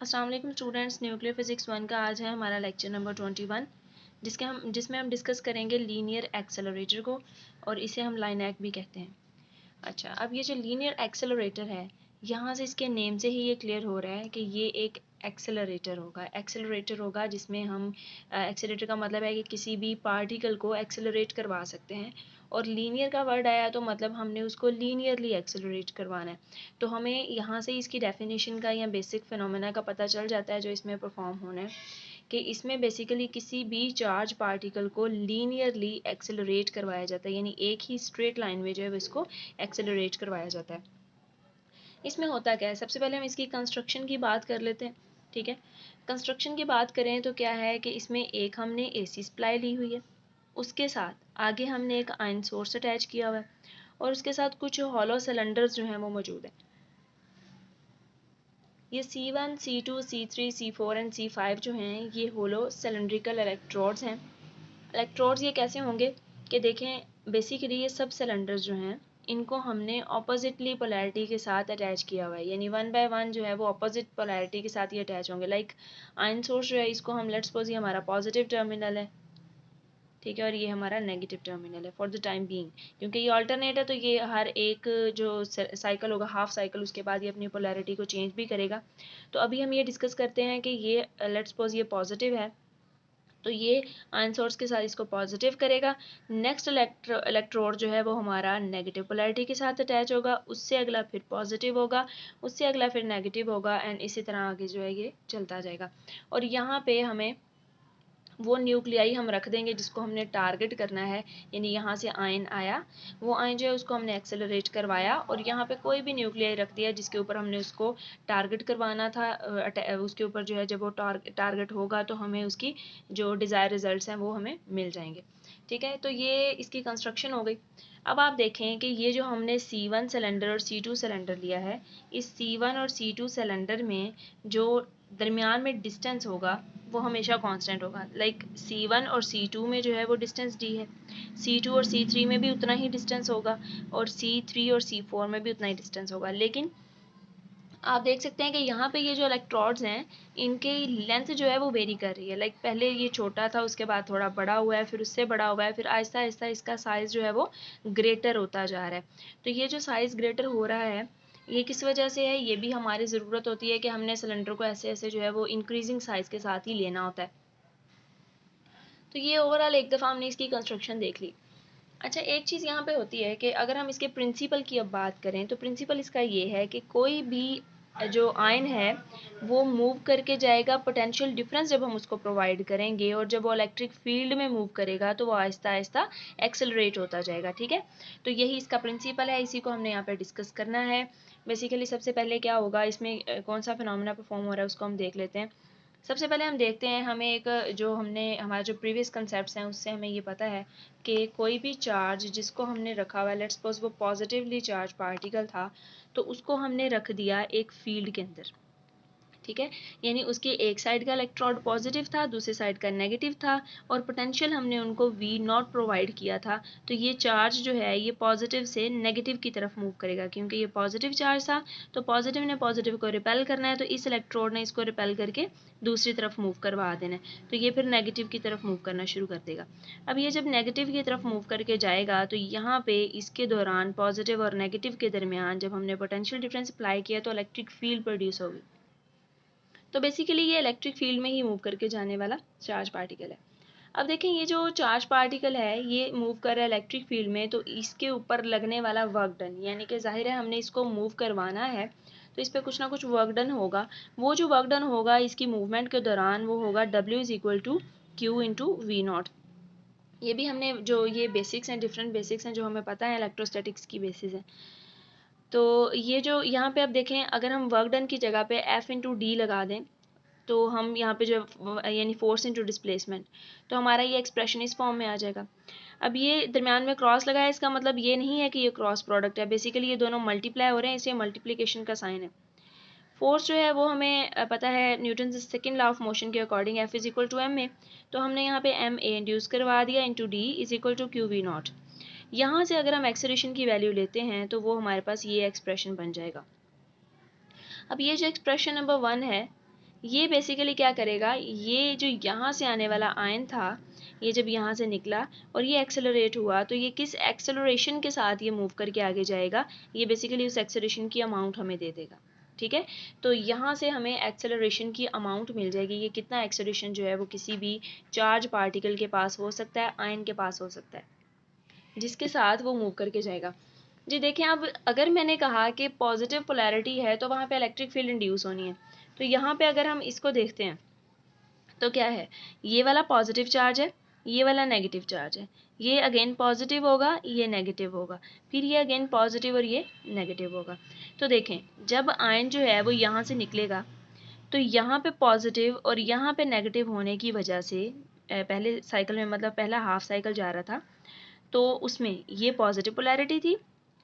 अस्सलाम वालेकुम students, nuclear physics 1 का आज है हमारा लेक्चर नंबर 21 जिसमें हम डिस्कस करेंगे लीनियर एक्सेलरेटर को और इसे हम लाइनैक भी कहते हैं। अच्छा, अब ये जो लीनियर एक्सेलरेटर है, यहाँ से इसके नेम से ही ये क्लियर हो रहा है कि ये एक एक्सेलरेटर होगा जिसमें हम एक्सेलरेटर का मतलब है कि किसी भी पार्टिकल को एक्सेलरेट करवा सकते हैं। और लीनियर का वर्ड आया तो मतलब हमने उसको लीनियरली एक्सेलरेट करवाना है। तो हमें यहाँ से इसकी डेफिनेशन का या बेसिक फिनोमेना का पता चल जाता है जो इसमें परफॉर्म होना है, कि इसमें बेसिकली किसी भी चार्ज पार्टिकल को लीनियरली एक्सेलरेट करवाया जाता है, यानी एक ही स्ट्रेट लाइन में जो है इसको एक्सेलरेट करवाया जाता है। इसमें होता क्या है, सबसे पहले हम इसकी कंस्ट्रक्शन की बात कर लेते हैं। ठीक है, कंस्ट्रक्शन की बात करें तो क्या है कि इसमें एक हमने एसी सप्लाई ली हुई है, उसके साथ आगे हमने एक आयन सोर्स अटैच किया हुआ है और उसके साथ कुछ हॉलो सिलेंडर्स जो हैं वो मौजूद हैं। ये C1, C2, C3, C4 and C5 जो हैं ये होलो सिलेंड्रिकल इलेक्ट्रोड्स हैं। इलेक्ट्रोड्स ये कैसे होंगे कि देखें, बेसिकली ये सब सिलेंडर्स जो हैं इनको हमने ऑपोजिटली पोलैरिटी के साथ अटैच किया हुआ है, यानी 1 बाय 1 जो है वो ऑपोजिट पोलैरिटी के साथ ये अटैच होंगे। लाइक आयन सोर्स जो है इसको हम लेट्स सपोज ये हमारा पॉजिटिव टर्मिनल है, ठीक है, और ये हमारा नेगेटिव टर्मिनल है फॉर द टाइम बीइंग, क्योंकि ये ऑल्टरनेट है तो ये हर एक जो साइकिल होगा, हाफ साइकिल, उसके बाद ये अपनी पोलैरिटी को चेंज भी करेगा। तो अभी हम ये डिस्कस करते हैं कि ये लेट्स सपोज ये पॉजिटिव है तो ये आयन सोर्स के साथ इसको पॉजिटिव करेगा। नेक्स्ट इलेक्ट्रोड जो है वो हमारा नेगेटिव पोलैरिटी के साथ अटैच होगा, उससे अगला फिर पॉजिटिव होगा, उससे अगला फिर नेगेटिव होगा एंड इसी तरह आगे जो है ये चलता जाएगा। और यहाँ पे हमें वो न्यूक्लियाई हम रख देंगे जिसको हमने टारगेट करना है, यानी यहाँ से आयन आया, वो आयन जो है उसको हमने एक्सेलरेट करवाया और यहाँ पे कोई भी न्यूक्लियाई रख दिया जिसके ऊपर हमने उसको टारगेट करवाना था। उसके ऊपर जो है जब वो टारगेट होगा तो हमें उसकी जो डिज़ायर रिजल्ट्स हैं वो हमें मिल जाएंगे। ठीक है, तो ये इसकी कंस्ट्रक्शन हो गई। अब आप देखें कि ये जो हमने C1 सिलेंडर और C2 सिलेंडर लिया है, इस C1 और C2 सिलेंडर में जो दरमियान में डिस्टेंस होगा वो हमेशा कांस्टेंट होगा। लाइक C1 और C2 में जो है वो डिस्टेंस D है, C2 और C3 में भी उतना ही डिस्टेंस होगा और C3 और C4 में भी उतना ही डिस्टेंस होगा। लेकिन आप देख सकते हैं कि यहाँ पे ये जो इलेक्ट्रोड्स हैं इनके लेंथ जो है वो वेरी कर रही है। लाइक पहले ये छोटा था, उसके बाद थोड़ा बड़ा हुआ है, फिर उससे बड़ा हुआ है, फिर आहिस्ता आहिस्ता इसका साइज़ जो है वो ग्रेटर होता जा रहा है। तो ये जो साइज़ ग्रेटर हो रहा है ये किस वजह से है, ये भी हमारी ज़रूरत होती है कि हमने सिलेंडर को ऐसे ऐसे जो है वो इंक्रीजिंग साइज़ के साथ ही लेना होता है। तो ये ओवरऑल एक दफ़ा हमने इसकी कंस्ट्रक्शन देख ली। अच्छा, एक चीज़ यहाँ पे होती है कि अगर हम इसके प्रिंसिपल की अब बात करें तो प्रिंसिपल इसका ये है कि कोई भी जो आयन है वो मूव करके जाएगा, पोटेंशियल डिफरेंस जब हम उसको प्रोवाइड करेंगे और जब वो इलेक्ट्रिक फील्ड में मूव करेगा तो वो आहिस्ता आहिस्ता एक्सेलरेट होता जाएगा। ठीक है, तो यही इसका प्रिंसिपल है, इसी को हमने यहाँ पे डिस्कस करना है। बेसिकली सबसे पहले क्या होगा, इसमें कौन सा फिनोमेना परफॉर्म हो रहा है उसको हम देख लेते हैं। सबसे पहले हम देखते हैं, हमें एक जो हमने हमारा जो प्रीवियस कंसेप्ट्स हैं उससे हमें ये पता है कि कोई भी चार्ज जिसको हमने रखा हुआ है, लेट्स सपोज वो पॉजिटिवली चार्ज पार्टिकल था, तो उसको हमने रख दिया एक फील्ड के अंदर। ठीक है, यानी उसकी एक साइड का इलेक्ट्रोड पॉजिटिव था, दूसरी साइड का नेगेटिव था और पोटेंशियल हमने उनको V0 प्रोवाइड किया था। तो ये चार्ज जो है ये पॉजिटिव से नेगेटिव की तरफ मूव करेगा, क्योंकि ये पॉजिटिव चार्ज था तो पॉजिटिव ने पॉजिटिव को रिपेल करना है, तो इस इलेक्ट्रोड ने इसको रिपेल करके दूसरी तरफ मूव करवा देना है, तो ये फिर नेगेटिव की तरफ मूव करना शुरू कर देगा। अब ये जब नेगेटिव की तरफ मूव करके जाएगा तो यहाँ पे इसके दौरान पॉजिटिव और नेगेटिव के दरमियान जब हमने पोटेंशियल डिफरेंस अप्लाई किया तो इलेक्ट्रिक फील्ड प्रोड्यूस होगी। तो बेसिकली ये इलेक्ट्रिक फील्ड में ही मूव करके जाने वाला चार्ज पार्टिकल है। अब देखें, ये जो चार्ज पार्टिकल है ये मूव कर रहा है इलेक्ट्रिक फील्ड में, तो इसके ऊपर लगने वाला वर्क डन, यानी कि जाहिर है हमने इसको मूव करवाना है तो इस पर कुछ ना कुछ वर्क डन होगा। वो जो वर्क डन होगा इसकी मूवमेंट के दौरान वो होगा W is equal to Q into V0। ये भी हमने जो ये बेसिक्स हैं, डिफरेंट बेसिक्स हैं जो हमें पता है, इलेक्ट्रोस्टैटिक्स की बेसिस है। तो ये जो यहाँ पे आप देखें, अगर हम वर्क डन की जगह पे F इंटू डी लगा दें तो हम यहाँ पे जो यानी फोर्स इंटू डिस्प्लेसमेंट, तो हमारा ये एक्सप्रेशन इस फॉर्म में आ जाएगा। अब ये दरमियान में क्रॉस लगा है, इसका मतलब ये नहीं है कि ये क्रॉस प्रोडक्ट है, बेसिकली ये दोनों मल्टीप्लाई हो रहे हैं, इसलिए मल्टीप्लिकेशन का साइन है। फोर्स जो है वो हमें पता है Newton second law of motion के according F is equal to M A, तो हमने यहाँ पे एम ए इंड्यूस करवा दिया into D is equal to Q V naught. यहाँ से अगर हम एक्सेलरेशन की वैल्यू लेते हैं तो वो हमारे पास ये एक्सप्रेशन बन जाएगा। अब ये जो एक्सप्रेशन नंबर 1 है ये बेसिकली क्या करेगा, ये जो यहाँ से आने वाला आयन था, ये जब यहाँ से निकला और ये एक्सेलरेट हुआ, तो ये किस एक्सेलरेशन के साथ ये मूव करके आगे जाएगा, ये बेसिकली उस एक्सेलरेशन की अमाउंट हमें दे देगा। ठीक है, तो यहाँ से हमें एक्सेलरेशन की अमाउंट मिल जाएगी। ये कितना एक्सेलरेशन जो है वो किसी भी चार्ज पार्टिकल के पास हो सकता है, आयन के पास हो सकता है, जिसके साथ वो मूव करके जाएगा। जी देखें, अब अगर मैंने कहा कि पॉजिटिव पोलैरिटी है तो वहाँ पे इलेक्ट्रिक फील्ड इंड्यूस होनी है। तो यहाँ पे अगर हम इसको देखते हैं तो क्या है, ये वाला पॉजिटिव चार्ज है, ये वाला नेगेटिव चार्ज है, ये अगेन पॉजिटिव होगा, ये नेगेटिव होगा, फिर ये अगेन पॉजिटिव और ये नेगेटिव होगा। तो देखें, जब आयन जो है वो यहाँ से निकलेगा तो यहाँ पे पॉजिटिव और यहाँ पे नेगेटिव होने की वजह से पहले साइकिल में, मतलब पहला हाफ साइकिल जा रहा था, तो उसमें ये पॉजिटिव पोलैरिटी थी।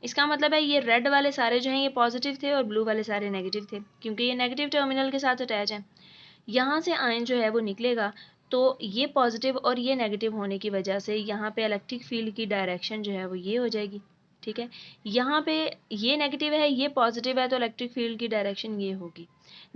इसका मतलब है ये रेड वाले सारे जो हैं ये पॉजिटिव थे और ब्लू वाले सारे नेगेटिव थे, क्योंकि ये नेगेटिव टर्मिनल के साथ अटैच है। यहाँ से आयन जो है वो निकलेगा तो ये पॉजिटिव और ये नेगेटिव होने की वजह से यहाँ पे इलेक्ट्रिक फील्ड की डायरेक्शन जो है वो ये हो जाएगी। ठीक है, यहाँ पे ये नेगेटिव है, ये पॉजिटिव है, तो इलेक्ट्रिक फील्ड की डायरेक्शन ये होगी।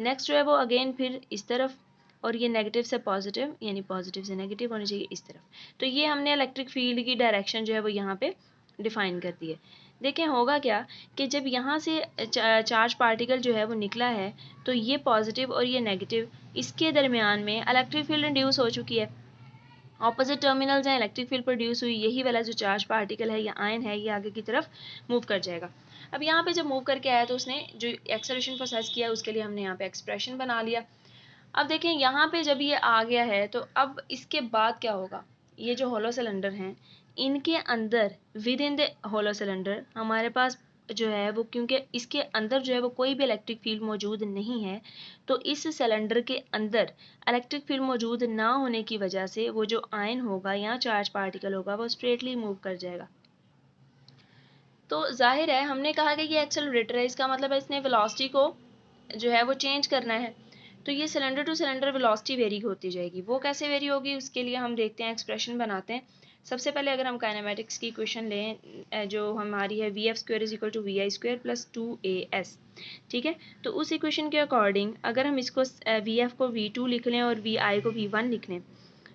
नेक्स्ट जो है वो अगेन फिर इस तरफ, और ये नेगेटिव से पॉजिटिव यानी पॉजिटिव से नेगेटिव होनी चाहिए इस तरफ। तो ये हमने इलेक्ट्रिक फील्ड की डायरेक्शन जो है वो यहाँ पे डिफाइन कर दी है। देखें होगा क्या कि जब यहाँ से चार्ज पार्टिकल जो है वो निकला है तो ये पॉजिटिव और ये नेगेटिव, इसके दरमियान में इलेक्ट्रिक फील्ड इंड्यूस हो चुकी है। ऑपोजिट टर्मिनल्स हैं, इलेक्ट्रिक फील्ड प्रोड्यूस हुई, यही वाला जो चार्ज पार्टिकल है या आयन है ये आगे की तरफ मूव कर जाएगा। अब यहाँ पे जब मूव करके आया तो उसने जो एक्सेलरेशन प्रोसेस किया उसके लिए हमने यहाँ पे एक्सप्रेशन बना लिया। अब देखें यहाँ पे जब ये आ गया है तो अब इसके बाद क्या होगा, ये जो होलो सिलेंडर हैं इनके अंदर within the hollow cylinder हमारे पास जो है वो, क्योंकि इसके अंदर जो है वो कोई भी इलेक्ट्रिक फील्ड मौजूद नहीं है, तो इस सिलेंडर के अंदर इलेक्ट्रिक फील्ड मौजूद ना होने की वजह से वो जो आयन होगा या चार्ज पार्टिकल होगा वो स्ट्रेटली मूव कर जाएगा। तो जाहिर है हमने कहा कि ये एक्सेलरेटर है, इसका मतलब है इसने वेलोसिटी को जो है वो चेंज करना है। तो ये cylinder two cylinder velocity very होती जाएगी। वो कैसे वेरी होगी उसके लिए हम देखते हैं, एक्सप्रेशन बनाते हैं। सबसे पहले अगर हम काइनेमेटिक्स की इक्वेशन लें जो हमारी है V F square is equal to V I square plus 2as, ठीक है, तो उस इक्वेशन के अकॉर्डिंग अगर हम इसको वी एफ को v2 लिख लें और वी आई को v1 लिख लें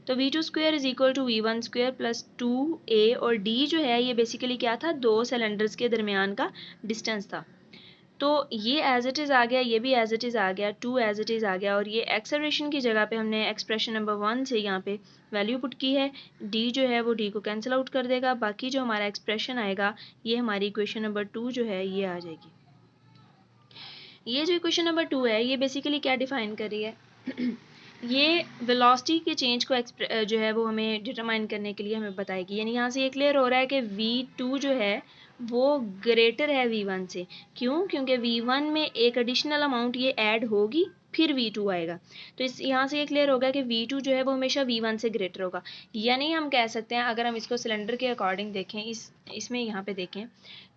तो v2 square is equal to v1 square plus 2a, और d जो है ये बेसिकली क्या था, दो सिलेंडर्स के दरमियान का डिस्टेंस था। तो ये एज इट इज़ आ गया, ये भी एज इट इज़ आ गया, 2 एज इट इज़ आ गया, और ये एक्सेलरेशन की जगह पे हमने एक्सप्रेशन नंबर 1 से यहाँ पे वैल्यू पुट की है। डी जो है वो डी को कैंसिल आउट कर देगा, बाकी जो हमारा एक्सप्रेशन आएगा ये हमारी इक्वेशन नंबर 2 जो है ये आ जाएगी। ये जो इक्वेशन नंबर 2 है ये बेसिकली क्या डिफाइन कर रही है ये वेलोसिटी के चेंज को जो है वो हमें डिटरमाइन करने के लिए हमें बताएगी। यानी यहाँ से ये क्लियर हो रहा है कि v2 जो है वो ग्रेटर है v1 से। क्यों? क्योंकि v1 में एक एडिशनल अमाउंट ये ऐड होगी फिर v2 आएगा। तो इस यहाँ से ये क्लियर होगा कि v2 जो है वो हमेशा v1 से ग्रेटर होगा। यानी हम कह सकते हैं, अगर हम इसको सिलेंडर के अकॉर्डिंग देखें, इसमें यहाँ पे देखें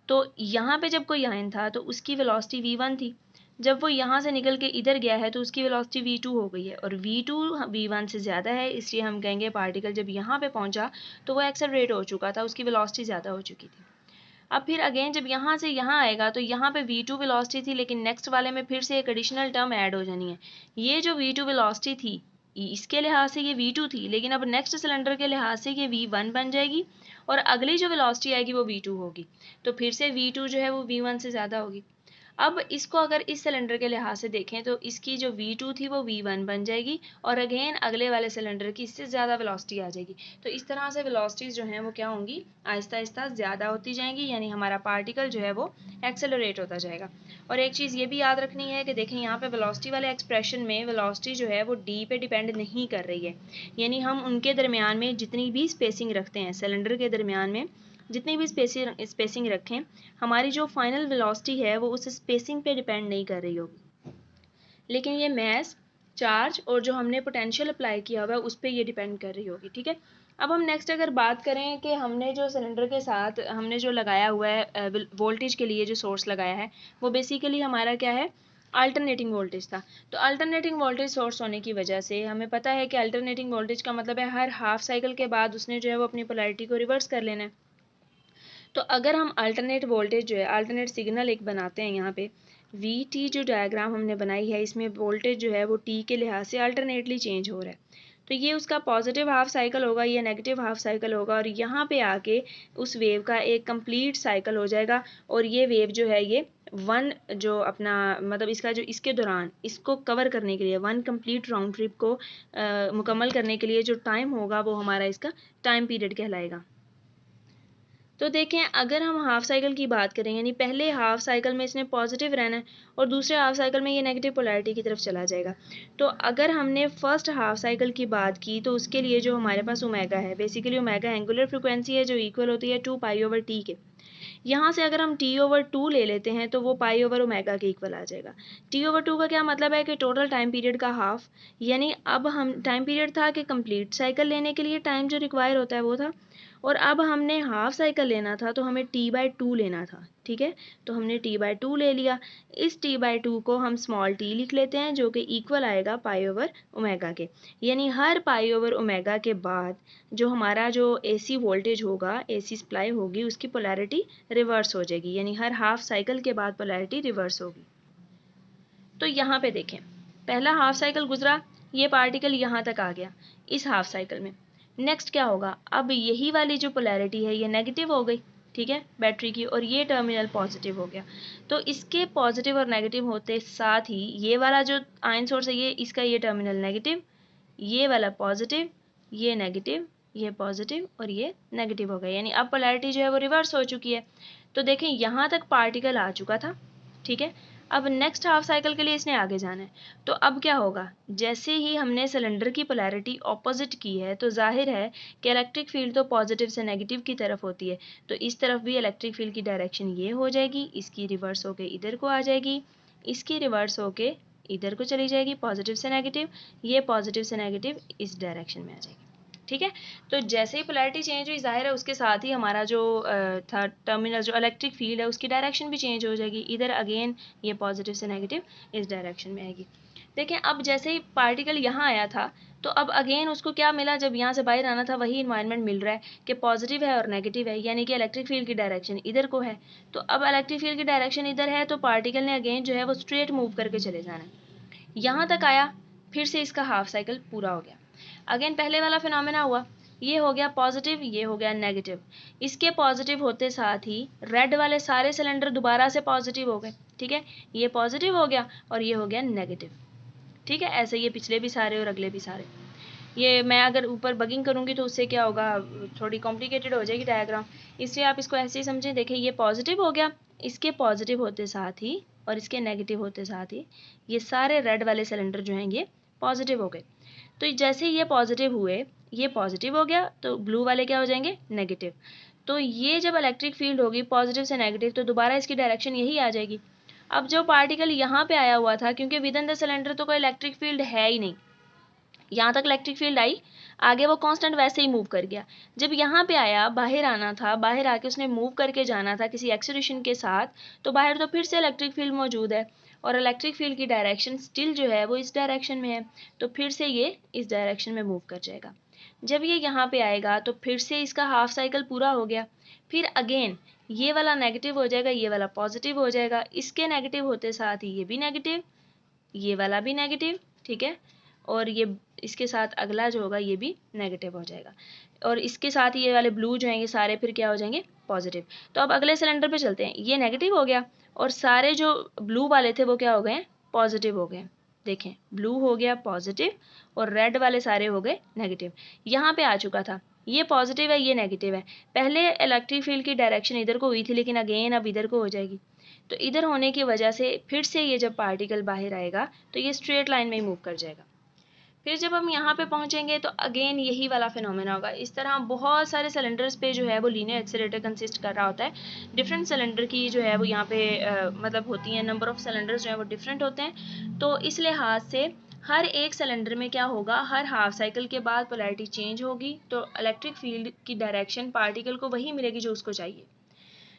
तो यहाँ पे जब कोई आयन था तो उसकी वेलोसिटी v1 थी, जब वो यहाँ से निकल के इधर गया है तो उसकी वेलोसिटी v2 हो गई है, और v2 v1 से ज़्यादा है, इसलिए हम कहेंगे पार्टिकल जब यहाँ पे पहुँचा तो वो एक्सेलरेट हो चुका था, उसकी वेलोसिटी ज़्यादा हो चुकी थी। अब फिर अगेन जब यहाँ से यहाँ आएगा तो यहाँ पे v2 वेलोसिटी थी, लेकिन नेक्स्ट वाले में फिर से एक एडिशनल टर्म ऐड हो जानी है। ये जो v2 वेलोसिटी थी इसके लिहाज से ये v2 थी, लेकिन अब नेक्स्ट सिलेंडर के लिहाज से ये v1 बन जाएगी, और अगली जो वेलोसिटी आएगी वो v2 होगी, तो फिर से v2 जो है वो v1 से ज़्यादा होगी। अब इसको अगर इस सिलेंडर के लिहाज से देखें तो इसकी जो v2 थी वो v1 बन जाएगी, और अगेन अगले वाले सिलेंडर की इससे ज़्यादा वेलोसिटी आ जाएगी। तो इस तरह से वेलोसिटीज़ जो हैं वो क्या होंगी, आहिस्ता आहिस्ता ज़्यादा होती जाएंगी, यानी हमारा पार्टिकल जो है वो एक्सेलरेट होता जाएगा। और एक चीज़ ये भी याद रखनी है कि देखें यहाँ पे वेलोसिटी वाले एक्सप्रेशन में वेलोसिटी जो है वो d पे डिपेंड नहीं कर रही है। यानी हम उनके दरमियान में जितनी भी स्पेसिंग रखते हैं, सिलेंडर के दरमियान में जितनी भी स्पेसिंग रखें, हमारी जो फाइनल वेलोसिटी है वो उस स्पेसिंग पे डिपेंड नहीं कर रही होगी, लेकिन ये मैस, चार्ज और जो हमने पोटेंशियल अप्लाई किया हुआ है उस पर ये डिपेंड कर रही होगी। ठीक है, अब हम नेक्स्ट अगर बात करें कि हमने जो सिलेंडर के साथ हमने जो लगाया हुआ है वोल्टेज के लिए जो सोर्स लगाया है वो बेसिकली हमारा क्या है, अल्टरनेटिंग वोल्टेज था। तो अल्टरनेटिंग वोल्टेज सोर्स होने की वजह से हमें पता है कि अल्टरनेटिंग वोल्टेज का मतलब है हर हाफ साइकिल के बाद उसने जो है वो अपनी पोलैरिटी को रिवर्स कर लेना है। तो अगर हम अल्टरनेट वोल्टेज जो है, अल्टरनेट सिग्नल एक बनाते हैं यहाँ पे, वी टी जो डायग्राम हमने बनाई है इसमें वोल्टेज जो है वो टी के लिहाज से अल्टरनेटली चेंज हो रहा है। तो ये उसका पॉजिटिव हाफ साइकिल होगा, ये नेगेटिव हाफ साइकिल होगा, और यहाँ पे आके उस वेव का एक कंप्लीट साइकिल हो जाएगा। और ये वेव जो है ये वन जो अपना मतलब इसका जो इसके दौरान इसको कवर करने के लिए वन कंप्लीट राउंड ट्रिप को मुकम्मल करने के लिए जो टाइम होगा वो हमारा इसका टाइम पीरियड कहलाएगा। तो देखें अगर हम हाफ साइकिल की बात करें यानी पहले हाफ साइकिल में इसने पॉजिटिव रहना है और दूसरे हाफ साइकिल में ये नेगेटिव पोलैरिटी की तरफ चला जाएगा। तो अगर हमने फर्स्ट हाफ साइकिल की बात की तो उसके लिए जो हमारे पास ओमेगा है, बेसिकली ओमेगा एंगुलर फ्रिक्वेंसी है जो इक्वल होती है 2 पाई/t के। यहाँ से अगर हम t/2 ले लेते हैं तो वो पाई/ओमेगा के इक्वल आ जाएगा। t/2 का क्या मतलब है कि टोटल टाइम पीरियड का हाफ, यानी अब हम टाइम पीरियड था कि कंप्लीट साइकिल लेने के लिए टाइम जो रिक्वायर होता है वो था, और अब हमने हाफ साइकिल लेना था तो हमें t/2 लेना था। ठीक है, तो हमने t/2 ले लिया। इस t/2 को हम स्मॉल t लिख लेते हैं जो कि इक्वल आएगा पाई/ओमेगा के। यानी हर पाई/ओमेगा के बाद जो हमारा जो AC वोल्टेज होगा, AC सप्लाई होगी, उसकी पोलैरिटी रिवर्स हो जाएगी, यानी हर हाफ साइकिल के बाद पोलैरिटी रिवर्स होगी। तो यहाँ पे देखें पहला हाफ साइकिल गुजरा, ये पार्टिकल यहाँ तक आ गया इस हाफ साइकिल में। नेक्स्ट क्या होगा, अब यही वाली जो पोलैरिटी है ये नेगेटिव हो गई, ठीक है, बैटरी की, और ये टर्मिनल पॉजिटिव हो गया। तो इसके पॉजिटिव और नेगेटिव होते साथ ही ये वाला जो आयन सोर्स है ये इसका ये टर्मिनल नेगेटिव, ये वाला पॉजिटिव, ये नेगेटिव, ये पॉजिटिव और ये नेगेटिव हो गया, यानी अब पोलैरिटी जो है वो रिवर्स हो चुकी है। तो देखें यहाँ तक पार्टिकल आ चुका था, ठीक है। अब नेक्स्ट हाफ साइकिल के लिए इसने आगे जाना है। तो अब क्या होगा, जैसे ही हमने सिलेंडर की पोलैरिटी ऑपोजिट की है तो जाहिर है कि इलेक्ट्रिक फील्ड तो पॉजिटिव से नेगेटिव की तरफ होती है, तो इस तरफ भी इलेक्ट्रिक फील्ड की डायरेक्शन ये हो जाएगी, इसकी रिवर्स होके इधर को आ जाएगी, इसकी रिवर्स होके इधर को चली जाएगी, पॉजिटिव से नेगेटिव, ये पॉजिटिव से नेगेटिव इस डायरेक्शन में आ जाएगी। ठीक है, तो जैसे ही पोलैरिटी चेंज हुई जाहिर है उसके साथ ही हमारा जो था टर्मिनल जो इलेक्ट्रिक फील्ड है उसकी डायरेक्शन भी चेंज हो जाएगी, इधर अगेन ये पॉजिटिव से नेगेटिव इस डायरेक्शन में आएगी। देखें अब जैसे ही पार्टिकल यहाँ आया था तो अब अगेन उसको क्या मिला, जब यहाँ से बाहर आना था वही इन्वायरमेंट मिल रहा है कि पॉजिटिव है और नेगेटिव है, यानी कि इलेक्ट्रिक फील्ड की डायरेक्शन इधर को है। तो अब इलेक्ट्रिक फील्ड की डायरेक्शन इधर है तो पार्टिकल ने अगेन जो है वो स्ट्रेट मूव करके चले जाना है। यहाँ तक आया, फिर से इसका हाफ साइकिल पूरा हो गया। अगेन पहले वाला फिनोमेना हुआ, ये हो गया पॉजिटिव, ये हो गया नेगेटिव। इसके पॉजिटिव होते साथ ही रेड वाले सारे सिलेंडर दोबारा से पॉजिटिव हो गए, ठीक है, ये पॉजिटिव हो गया और ये हो गया नेगेटिव। ठीक है, ऐसे ये पिछले भी सारे और अगले भी सारे। ये मैं अगर ऊपर बगिंग करूँगी तो उससे क्या होगा, थोड़ी कॉम्प्लिकेटेड हो जाएगी डायग्राम, इसलिए आप इसको ऐसे ही समझें। देखिए ये पॉजिटिव हो गया, इसके पॉजिटिव होते साथ ही और इसके नेगेटिव होते साथ ही ये सारे रेड वाले सिलेंडर जो हैं ये पॉजिटिव हो गए। तो जैसे ये पॉजिटिव हुए, ये पॉजिटिव हो गया तो ब्लू वाले क्या हो जाएंगे, नेगेटिव। तो ये जब इलेक्ट्रिक फील्ड होगी पॉजिटिव से नेगेटिव तो दोबारा इसकी डायरेक्शन यही आ जाएगी। अब जो पार्टिकल यहाँ पे आया हुआ था, क्योंकि विद इन द सिलेंडर तो कोई इलेक्ट्रिक फील्ड है ही नहीं, यहाँ तक इलेक्ट्रिक फील्ड आई, आगे वो कांस्टेंट वैसे ही मूव कर गया। जब यहाँ पे आया, बाहर आना था, बाहर आके उसने मूव करके जाना था किसी एक्सेलरेशन के साथ, तो बाहर तो फिर से इलेक्ट्रिक फील्ड मौजूद है और इलेक्ट्रिक फील्ड की डायरेक्शन स्टिल जो है वो इस डायरेक्शन में है, तो फिर से ये इस डायरेक्शन में मूव कर जाएगा। जब ये यहाँ पे आएगा तो फिर से इसका हाफ साइकिल पूरा हो गया। फिर अगेन ये वाला नेगेटिव हो जाएगा, ये वाला पॉजिटिव हो जाएगा, इसके नेगेटिव होते साथ ही ये भी नेगेटिव, ये वाला भी नेगेटिव, ठीक है, और ये इसके साथ अगला जो होगा ये भी नेगेटिव हो जाएगा, और इसके साथ ये वाले ब्लू जो हैं ये सारे फिर क्या हो जाएंगे, पॉजिटिव। तो अब अगले सिलेंडर पे चलते हैं, ये नेगेटिव हो गया और सारे जो ब्लू वाले थे वो क्या हो गए, पॉजिटिव हो गए। देखें ब्लू हो गया पॉजिटिव और रेड वाले सारे हो गए नेगेटिव। यहाँ पे आ चुका था, ये पॉजिटिव है ये नेगेटिव है, पहले इलेक्ट्रिक फील्ड की डायरेक्शन इधर को हुई थी लेकिन अगेन अब इधर को हो जाएगी। तो इधर होने की वजह से फिर से ये जब पार्टिकल बाहर आएगा तो ये स्ट्रेट लाइन में ही मूव कर जाएगा। फिर जब हम यहाँ पे पहुँचेंगे तो अगेन यही वाला फिनोमेना होगा। इस तरह बहुत सारे सिलेंडर्स पे जो है वो लीनियर एक्सेलरेटर कंसिस्ट कर रहा होता है। डिफरेंट सिलेंडर की जो है वो यहाँ पे मतलब होती हैं, नंबर ऑफ सिलेंडर्स जो है वो डिफरेंट होते हैं। तो इस लिहाज से हर एक सिलेंडर में क्या होगा, हर हाफ साइकिल के बाद पोलैरिटी चेंज होगी तो इलेक्ट्रिक फील्ड की डायरेक्शन पार्टिकल को वही मिलेगी जो उसको चाहिए।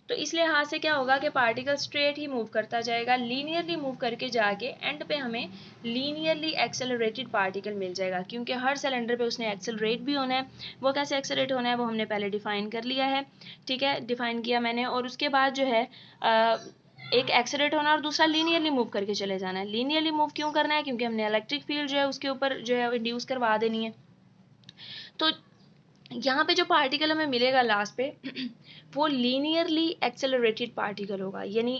तो इस लिहाज से क्या होगा कि पार्टिकल स्ट्रेट ही मूव करता जाएगा, लीनियरली मूव करके जाके एंड पे हमें लीनियरली एक्सेलरेटेड पार्टिकल मिल जाएगा, क्योंकि हर सिलेंडर पे उसने एक्सेलरेट भी होना है। वो कैसे एक्सेलरेट होना है वो हमने पहले डिफाइन कर लिया है, ठीक है, डिफाइन किया मैंने। और उसके बाद जो है एक एक्सेलरेट होना और दूसरा लीनियरली मूव करके चले जाना है। लीनियरली मूव क्यों करना है? क्योंकि हमने इलेक्ट्रिक फील्ड जो है उसके ऊपर जो है इंड्यूस करवा देनी है। तो यहाँ पे जो पार्टिकल हमें मिलेगा लास्ट पे वो लीनियरली एक्सेलरेटेड पार्टिकल होगा, यानी